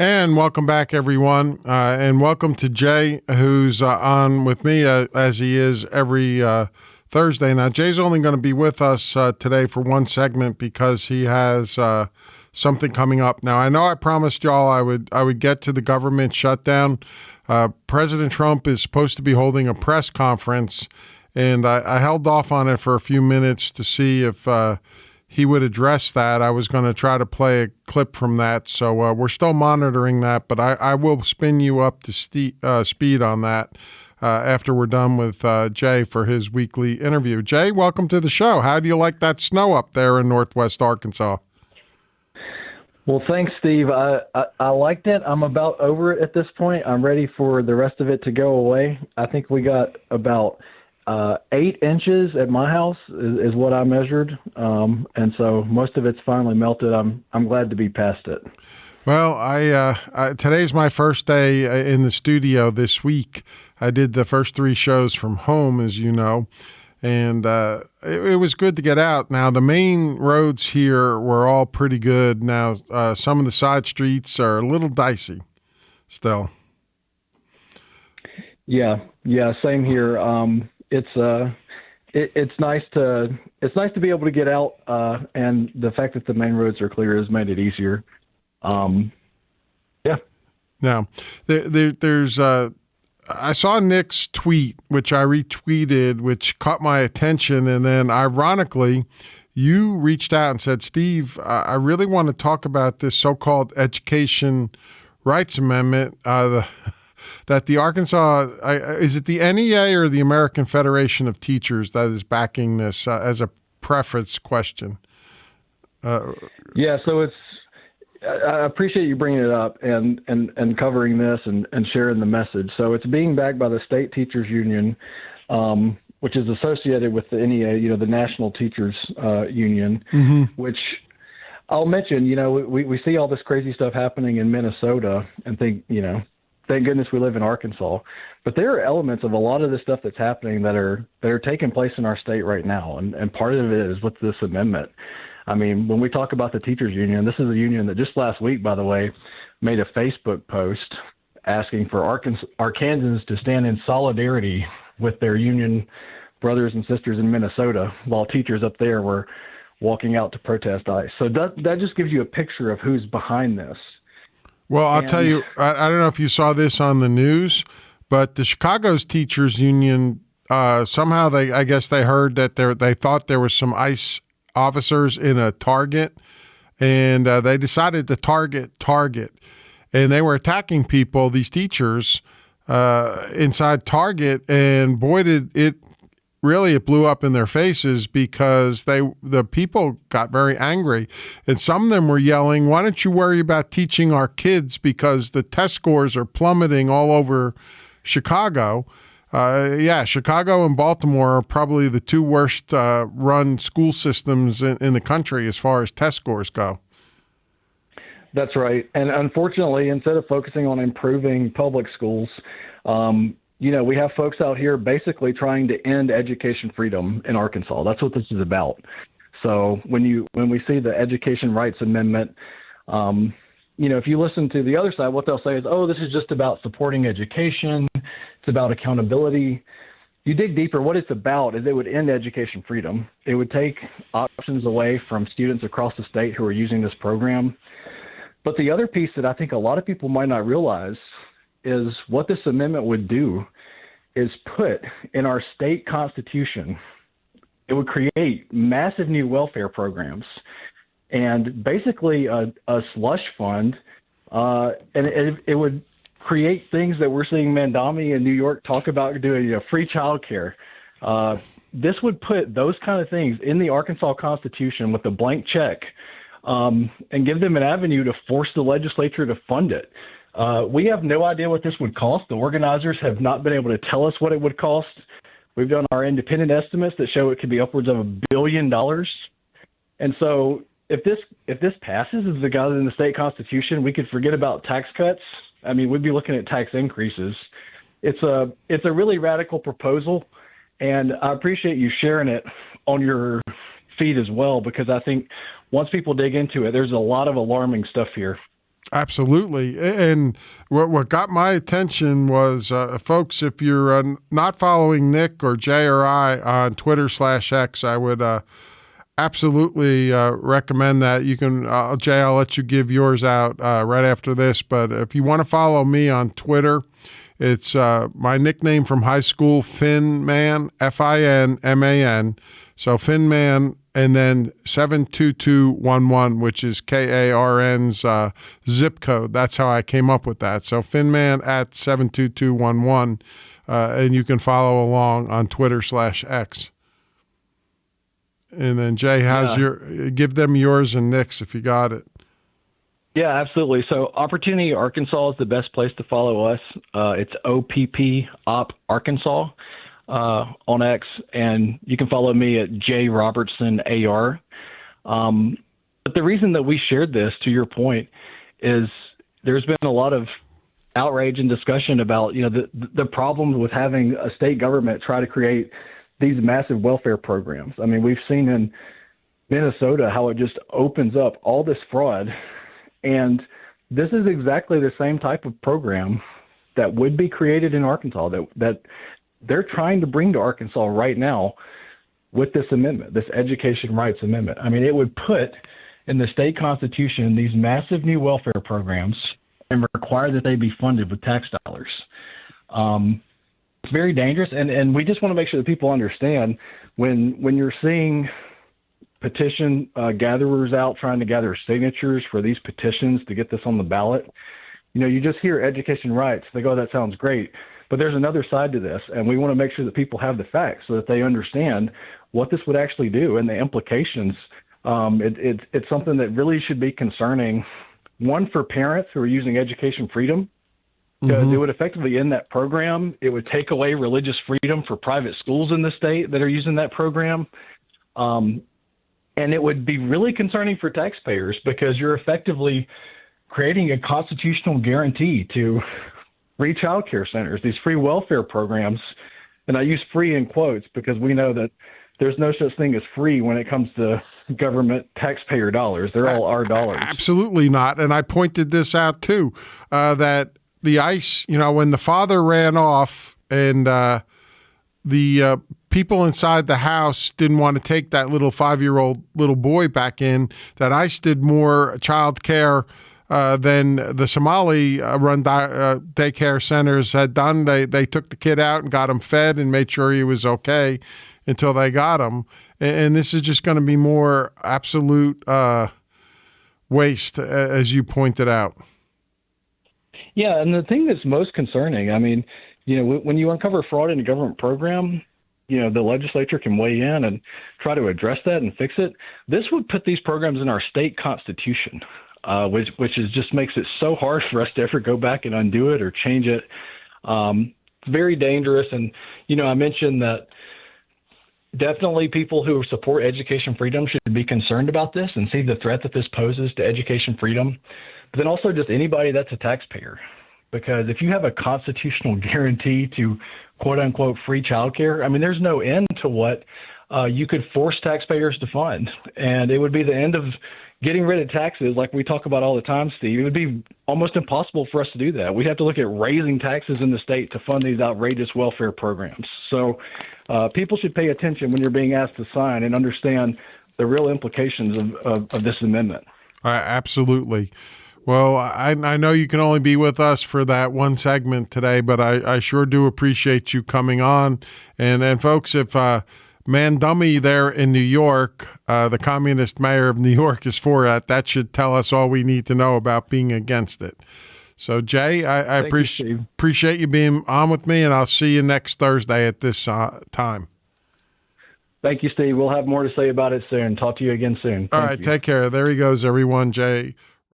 And welcome back, everyone. And welcome to Jay, who's on with me as he is every Thursday. Now, Jay's only going to be with us today for one segment because he has something coming up. Now, I know I promised y'all I would get to the government shutdown. President Trump is supposed to be holding a press conference, and I held off on it for a few minutes to see if he would address that. I was going to try to play a clip from that. So we're still monitoring that, but I will spin you up to speed on that after we're done with Jay for his weekly interview. Jay, welcome to the show. How do you like that snow up there in Northwest Arkansas? Well, thanks, Steve. I liked it. I'm about over it at this point. I'm ready for the rest of it to go away. I think we got about 8 inches at my house is what I measured, and so most of it's finally melted. I'm glad to be past it. Well, today's my first day in the studio this week. I did the first 3 shows from home, as you know, and it was good to get out. Now, the main roads here were all pretty good. Now, some of the side streets are a little dicey still. Yeah, same here. It's nice to be able to get out, and the fact that the main roads are clear has made it easier. Yeah. Now, there's I saw Nick's tweet, which I retweeted, which caught my attention, and then ironically, you reached out and said, "Steve, I really want to talk about this so-called Education Rights Amendment." That the Arkansas, is it the NEA or the American Federation of Teachers that is backing this as a preface question? Yeah, so I appreciate you bringing it up and covering this and sharing the message. So it's being backed by the State Teachers Union, which is associated with the NEA, the National Teachers Union, which I'll mention, we see all this crazy stuff happening in Minnesota and think, thank goodness we live in Arkansas. But there are elements of a lot of the stuff that's happening that are taking place in our state right now. And part of it is with this amendment. I mean, when we talk about the teachers union, this is a union that just last week, by the way, made a Facebook post asking for Arkansans to stand in solidarity with their union brothers and sisters in Minnesota while teachers up there were walking out to protest ICE. So that just gives you a picture of who's behind this. Well, I'll tell you, I don't know if you saw this on the news, but the Chicago's teachers union, somehow I guess they heard that they thought there was some ICE officers in a Target, and they decided to target, and they were attacking people, these teachers, inside Target, and boy, did it blew up in their faces because the people got very angry, and some of them were yelling, "Why don't you worry about teaching our kids because the test scores are plummeting all over Chicago." Chicago and Baltimore are probably the 2 worst run school systems in the country as far as test scores go. That's right. And unfortunately, instead of focusing on improving public schools, we have folks out here basically trying to end education freedom in Arkansas. That's what this is about. So when we see the Education Rights Amendment, if you listen to the other side, what they'll say is, "Oh, this is just about supporting education. It's about accountability." You dig deeper, what it's about is it would end education freedom. It would take options away from students across the state who are using this program. But the other piece that I think a lot of people might not realize is what this amendment would do is put in our state constitution. It would create massive new welfare programs and basically a slush fund, and it would create things that we're seeing Mandami in New York talk about doing, free childcare. This would put those kind of things in the Arkansas Constitution with a blank check, and give them an avenue to force the legislature to fund it. We have no idea what this would cost. The organizers have not been able to tell us what it would cost. We've done our independent estimates that show it could be upwards of $1 billion. And so if this passes as the guide in the state constitution, we could forget about tax cuts. I mean, we'd be looking at tax increases. It's a really radical proposal, and I appreciate you sharing it on your feed as well, because I think once people dig into it, there's a lot of alarming stuff here. Absolutely. And what got my attention was, folks, if you're not following Nick or Jay or I on Twitter/X, I would absolutely recommend that. You can, Jay, I'll let you give yours out right after this. But if you want to follow me on Twitter, it's my nickname from high school, Finman, Finman. So Finman, and then 72211, which is KARN's zip code. That's how I came up with that. So Finman at 72211, and you can follow along on Twitter/X. And then Jay, give them yours and Nick's if you got it. Yeah, absolutely. So Opportunity Arkansas is the best place to follow us. It's OPP Op Arkansas on X, and you can follow me at J Robertson AR. But the reason that we shared this, to your point, is there's been a lot of outrage and discussion about the problem with having a state government try to create these massive welfare programs. I mean, we've seen in Minnesota how it just opens up all this fraud. And this is exactly the same type of program that would be created in Arkansas that they're trying to bring to Arkansas right now with this amendment, this education rights amendment. I mean, it would put in the state constitution these massive new welfare programs and require that they be funded with tax dollars. It's very dangerous, and we just want to make sure that people understand when you're seeing petition gatherers out trying to gather signatures for these petitions to get this on the ballot. You just hear education rights. They go, that sounds great. But there's another side to this, and we want to make sure that people have the facts so that they understand what this would actually do and the implications. It's something that really should be concerning, one, for parents who are using education freedom, because it would effectively end that program. It would take away religious freedom for private schools in the state that are using that program. And it would be really concerning for taxpayers because you're effectively creating a constitutional guarantee to free childcare centers, these free welfare programs. And I use free in quotes because we know that there's no such thing as free when it comes to government taxpayer dollars. They're all our dollars. Absolutely not. And I pointed this out too, that the ICE, when the father ran off and the people inside the house didn't want to take that little 5-year-old little boy back in, that ICE did more child care than the Somali-run daycare centers had done. They took the kid out and got him fed and made sure he was okay until they got him. And this is just going to be more absolute waste, as you pointed out. Yeah, and the thing that's most concerning, I mean, when you uncover fraud in a government program, the legislature can weigh in and try to address that and fix it. This would put these programs in our state constitution, which just makes it so hard for us to ever go back and undo it or change it. It's very dangerous. And, I mentioned that definitely people who support education freedom should be concerned about this and see the threat that this poses to education freedom. But then also just anybody that's a taxpayer, because if you have a constitutional guarantee to quote unquote free childcare, I mean, there's no end to what you could force taxpayers to fund. And it would be the end of getting rid of taxes like we talk about all the time, Steve. It would be almost impossible for us to do that. We'd have to look at raising taxes in the state to fund these outrageous welfare programs. So people should pay attention when you're being asked to sign and understand the real implications of this amendment. Absolutely. Well, I know you can only be with us for that one segment today, but I sure do appreciate you coming on. And folks, if Man Dummy there in New York, the communist mayor of New York, is for it, that should tell us all we need to know about being against it. So, Jay, I appreciate you being on with me, and I'll see you next Thursday at this time. Thank you, Steve. We'll have more to say about it soon. Talk to you again soon. All right, take care. There he goes, everyone. Jay